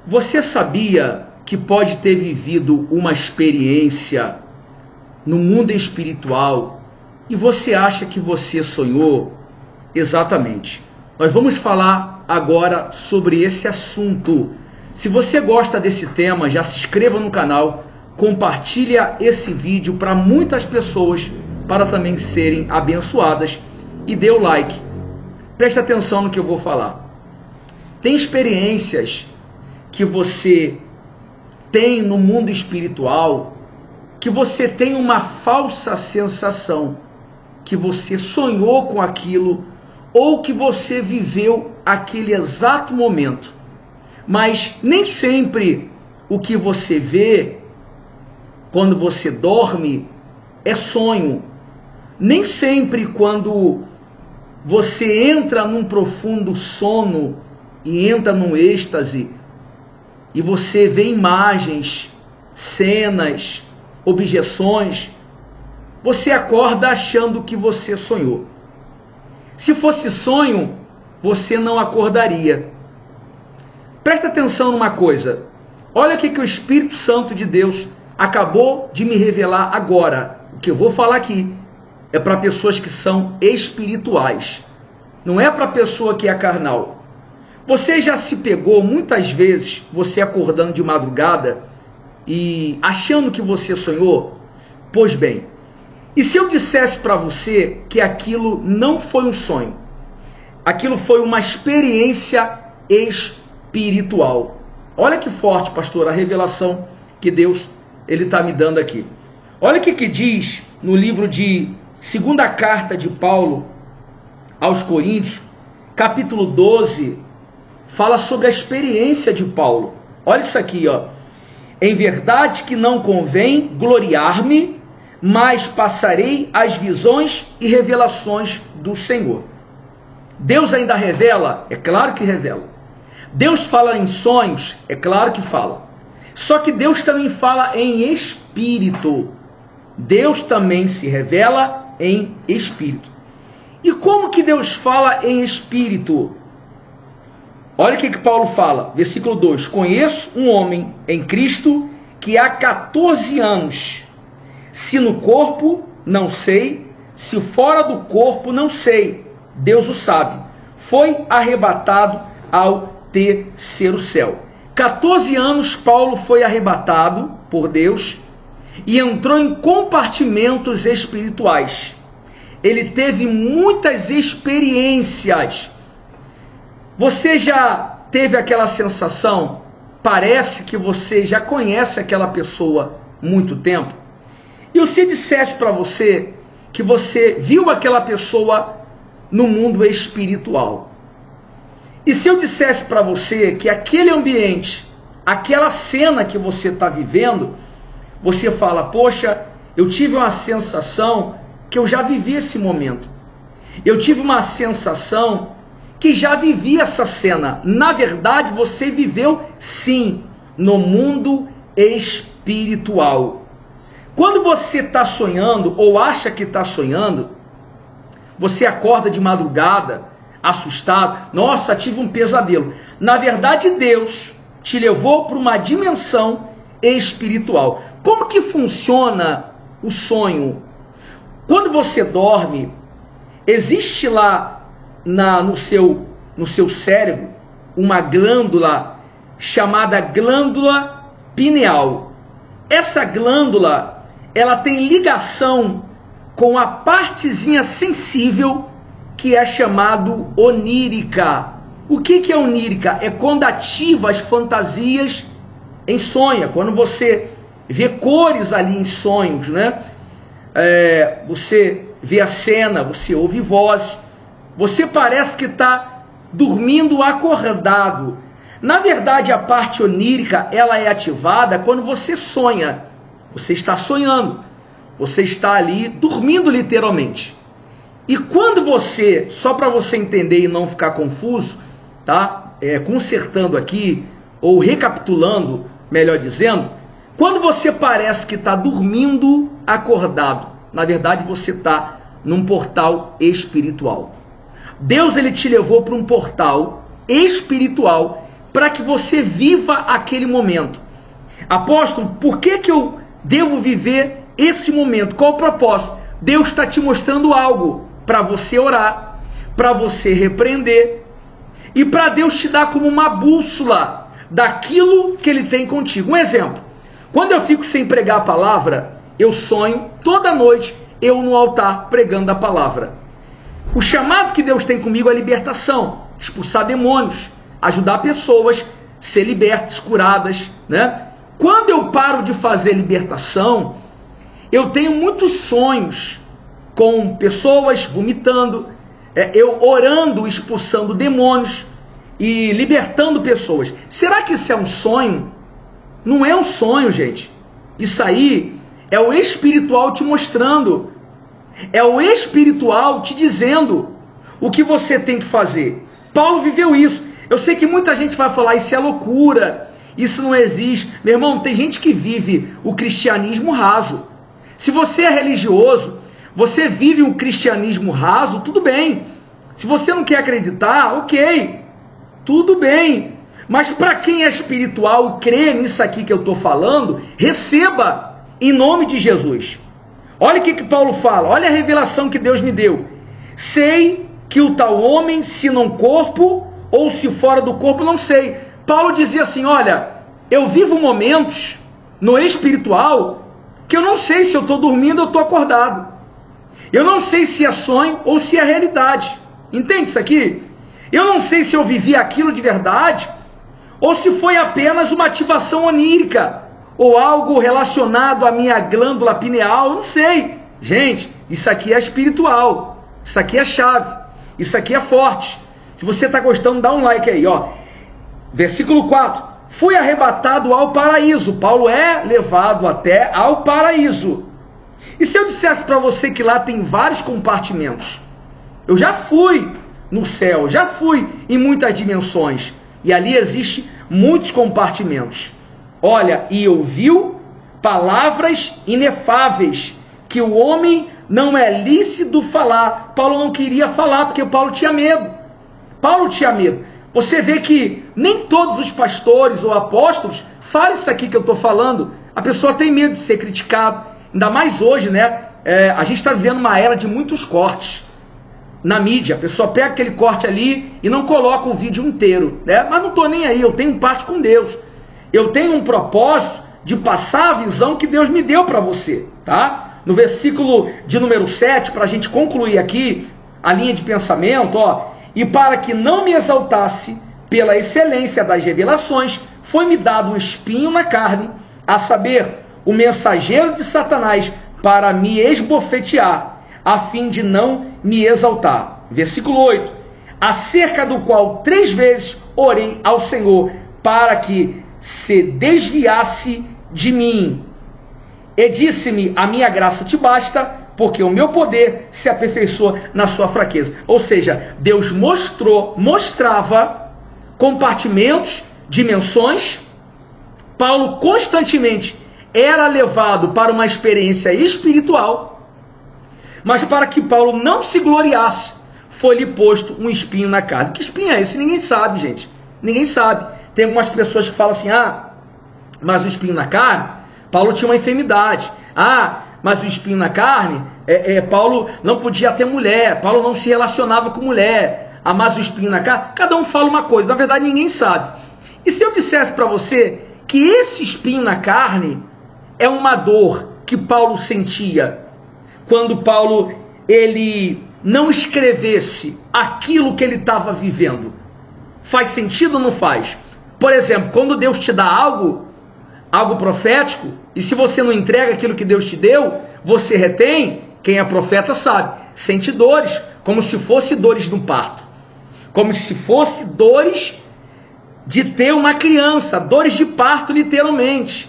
Você sabia que pode ter vivido uma experiência no mundo espiritual e você acha que você sonhou? Exatamente. Nós vamos falar agora sobre esse assunto. Se você gosta desse tema, já se inscreva no canal, compartilha esse vídeo para muitas pessoas, para também serem abençoadas, e dê o like. Preste atenção no que eu vou falar. Tem experiências que você tem no mundo espiritual, que você tem uma falsa sensação que você sonhou com aquilo, ou que você viveu aquele exato momento. Mas nem sempre o que você vê quando você dorme é sonho. Nem sempre quando você entra num profundo sono e entra num êxtase e você vê imagens, cenas, objeções, você acorda achando que você sonhou. Se fosse sonho, você não acordaria. Presta atenção numa coisa. Olha o que o Espírito Santo de Deus acabou de me revelar agora. O que eu vou falar aqui é para pessoas que são espirituais. Não é para pessoa que é carnal. Você já se pegou muitas vezes, você acordando de madrugada e achando que você sonhou? Pois bem, e se eu dissesse para você que aquilo não foi um sonho? Aquilo foi uma experiência espiritual. Olha que forte, pastor, a revelação que Deus está me dando aqui. Olha o que diz no livro de segunda carta de Paulo aos Coríntios, capítulo 12, fala sobre a experiência de Paulo. Olha isso aqui, ó. Em verdade que não convém gloriar-me, mas passarei as visões e revelações do Senhor. Deus ainda revela? É claro que revela. Deus fala em sonhos? É claro que fala. Só que Deus também fala em espírito. Deus também se revela em espírito. E como que Deus fala em espírito? Olha o que Paulo fala, versículo 2. Conheço um homem em Cristo que há 14 anos, se no corpo, não sei, se fora do corpo, não sei, Deus o sabe, foi arrebatado ao terceiro céu. 14 anos Paulo foi arrebatado por Deus e entrou em compartimentos espirituais. Ele teve muitas experiências. Você já teve aquela sensação? Parece que você já conhece aquela pessoa há muito tempo. E se eu dissesse para você que você viu aquela pessoa no mundo espiritual? E se eu dissesse para você que aquele ambiente, aquela cena que você está vivendo, você fala, poxa, eu tive uma sensação que eu já vivi esse momento. Eu tive uma sensação que já vivi essa cena. Na verdade, você viveu sim no mundo espiritual. Quando você está sonhando ou acha que está sonhando, você acorda de madrugada, assustado. Nossa, tive um pesadelo. Na verdade, Deus te levou para uma dimensão espiritual. Como que funciona o sonho? Quando você dorme, existe lá no seu cérebro uma glândula chamada glândula pineal. Essa glândula, ela tem ligação com a partezinha sensível que é chamado onírica. O que é onírica? É quando ativa as fantasias em sonho, quando você vê cores ali em sonhos, né? Você vê a cena, você ouve vozes, você parece que está dormindo acordado. Na verdade, a parte onírica, ela é ativada quando você sonha. Você está sonhando. Você está ali dormindo literalmente. E quando você, só para você entender e não ficar confuso, tá? Consertando aqui, ou recapitulando, melhor dizendo, quando você parece que está dormindo acordado, na verdade você está num portal espiritual. Deus, ele te levou para um portal espiritual para que você viva aquele momento. Apóstolo, por que eu devo viver esse momento? Qual o propósito? Deus está te mostrando algo para você orar, para você repreender e para Deus te dar como uma bússola daquilo que Ele tem contigo. Um exemplo, quando eu fico sem pregar a palavra, eu sonho toda noite eu no altar pregando a palavra. O chamado que Deus tem comigo é libertação, expulsar demônios, ajudar pessoas a ser libertas, curadas, né? Quando eu paro de fazer libertação, eu tenho muitos sonhos com pessoas vomitando, eu orando, expulsando demônios e libertando pessoas. Será que isso é um sonho? Não é um sonho, gente. Isso aí é o espiritual te mostrando. É o espiritual te dizendo o que você tem que fazer. Paulo viveu isso. Eu sei que muita gente vai falar, isso é loucura, isso não existe. Meu irmão, tem gente que vive o cristianismo raso. Se você é religioso, você vive um cristianismo raso, tudo bem. Se você não quer acreditar, ok, tudo bem. Mas para quem é espiritual e crê nisso aqui que eu estou falando, receba em nome de Jesus. Olha o que Paulo fala, olha a revelação que Deus me deu. Sei que o tal homem, se não corpo ou se fora do corpo, não sei. Paulo dizia assim, olha, eu vivo momentos no espiritual que eu não sei se eu estou dormindo ou estou acordado. Eu não sei se é sonho ou se é realidade. Entende isso aqui? Eu não sei se eu vivi aquilo de verdade ou se foi apenas uma ativação onírica ou algo relacionado à minha glândula pineal, eu não sei. Gente, isso aqui é espiritual, isso aqui é chave, isso aqui é forte. Se você está gostando, dá um like aí, ó. Versículo 4. Fui arrebatado ao paraíso. Paulo é levado até ao paraíso. E se eu dissesse para você que lá tem vários compartimentos? Eu já fui no céu, já fui em muitas dimensões. E ali existe muitos compartimentos. Olha, e ouviu palavras inefáveis, que o homem não é lícito falar. Paulo não queria falar, porque Paulo tinha medo. Paulo tinha medo. Você vê que nem todos os pastores ou apóstolos falam isso aqui que eu estou falando. A pessoa tem medo de ser criticado. Ainda mais hoje, né? A gente está vivendo uma era de muitos cortes na mídia. A pessoa pega aquele corte ali e não coloca o vídeo inteiro, né? Mas não estou nem aí, eu tenho parte com Deus. Eu tenho um propósito de passar a visão que Deus me deu para você, tá? No versículo de número 7, para a gente concluir aqui a linha de pensamento, ó. E para que não me exaltasse pela excelência das revelações, foi-me dado um espinho na carne, a saber, o mensageiro de Satanás, para me esbofetear, a fim de não me exaltar. Versículo 8. Acerca do qual 3 vezes orei ao Senhor, para que se desviasse de mim. E disse-me, a minha graça te basta, porque o meu poder se aperfeiçoa na sua fraqueza. Ou seja, Deus mostrava compartimentos, dimensões. Paulo constantemente era levado para uma experiência espiritual, mas para que Paulo não se gloriasse, foi-lhe posto um espinho na carne. Que espinho é esse? Ninguém sabe, gente. Ninguém sabe. Tem algumas pessoas que falam assim, mas o espinho na carne, Paulo tinha uma enfermidade. Mas o espinho na carne, Paulo não podia ter mulher, Paulo não se relacionava com mulher. Mas o espinho na carne, cada um fala uma coisa, na verdade ninguém sabe. E se eu dissesse para você que esse espinho na carne é uma dor que Paulo sentia quando Paulo ele não escrevesse aquilo que ele estava vivendo? Faz sentido ou não faz? Por exemplo, quando Deus te dá algo profético, e se você não entrega aquilo que Deus te deu, você retém, quem é profeta sabe, sente dores, como se fosse dores no parto, como se fosse dores de ter uma criança, dores de parto literalmente.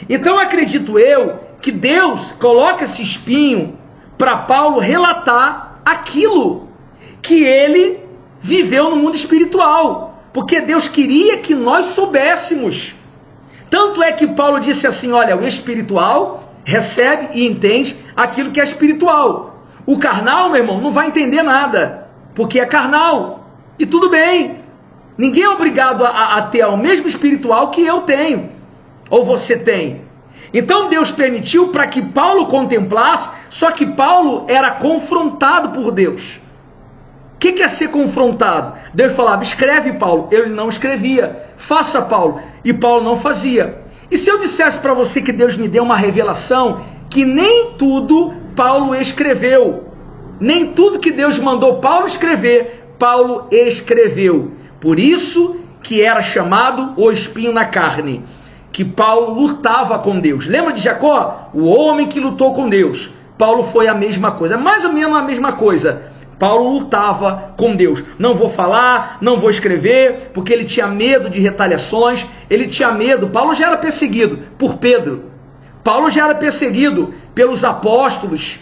Então acredito eu que Deus coloca esse espinho para Paulo relatar aquilo que ele viveu no mundo espiritual, porque Deus queria que nós soubéssemos. Tanto é que Paulo disse assim, olha, o espiritual recebe e entende aquilo que é espiritual. O carnal, meu irmão, não vai entender nada, porque é carnal. E tudo bem. Ninguém é obrigado a ter o mesmo espiritual que eu tenho, ou você tem. Então Deus permitiu para que Paulo contemplasse, só que Paulo era confrontado por Deus. O que é ser confrontado? Deus falava, escreve, Paulo. Ele não escrevia. Faça, Paulo. E Paulo não fazia. E se eu dissesse para você que Deus me deu uma revelação que nem tudo Paulo escreveu, nem tudo que Deus mandou Paulo escrever, Paulo escreveu. Por isso que era chamado o espinho na carne, que Paulo lutava com Deus. Lembra de Jacó? O homem que lutou com Deus. Paulo foi a mesma coisa, mais ou menos a mesma coisa. Paulo lutava com Deus. Não vou falar, não vou escrever, porque ele tinha medo de retaliações, ele tinha medo. Paulo já era perseguido por Pedro. Paulo já era perseguido pelos apóstolos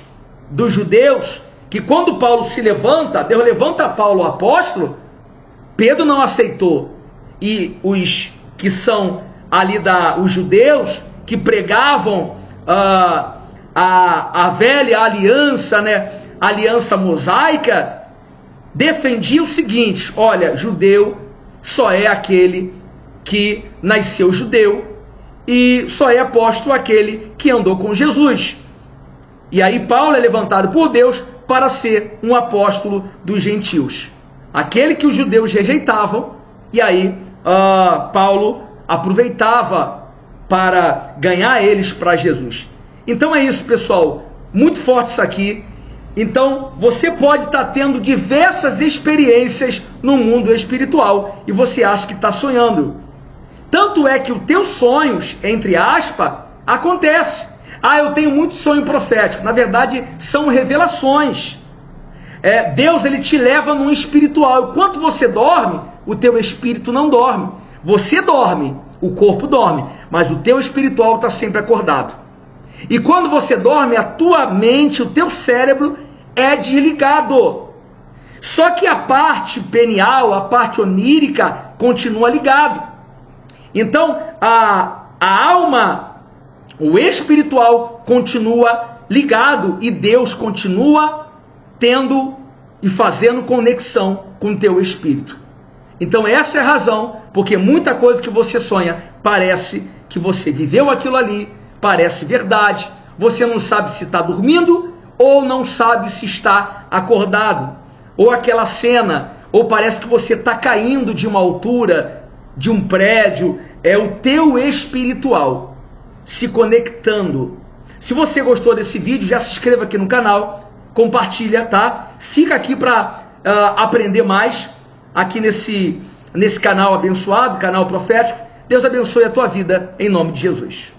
dos judeus, que quando Paulo se levanta, Deus levanta Paulo apóstolo, Pedro não aceitou. E os que são ali os judeus, que pregavam a velha aliança, né? Aliança mosaica, defendia o seguinte: olha, judeu só é aquele que nasceu judeu e só é apóstolo aquele que andou com Jesus. E aí Paulo é levantado por Deus para ser um apóstolo dos gentios, aquele que os judeus rejeitavam. E aí Paulo aproveitava para ganhar eles para Jesus. Então é isso, pessoal, muito forte isso aqui. Então, você pode estar tendo diversas experiências no mundo espiritual e você acha que está sonhando. Tanto é que os teus sonhos, entre aspas, acontecem. Eu tenho muito sonho profético. Na verdade, são revelações. Deus, ele te leva num espiritual. Enquanto você dorme, o teu espírito não dorme. Você dorme, o corpo dorme, mas o teu espiritual está sempre acordado. E quando você dorme, a tua mente, o teu cérebro é desligado. Só que a parte penial, a parte onírica, continua ligado. Então, a alma, o espiritual, continua ligado e Deus continua tendo e fazendo conexão com o teu espírito. Então, essa é a razão, porque muita coisa que você sonha parece que você viveu aquilo ali, parece verdade, você não sabe se está dormindo ou não sabe se está acordado, ou aquela cena, ou parece que você está caindo de uma altura, de um prédio. É o teu espiritual se conectando. Se você gostou desse vídeo, já se inscreva aqui no canal, compartilha, tá? Fica aqui para aprender mais aqui nesse canal abençoado, canal profético. Deus abençoe a tua vida em nome de Jesus.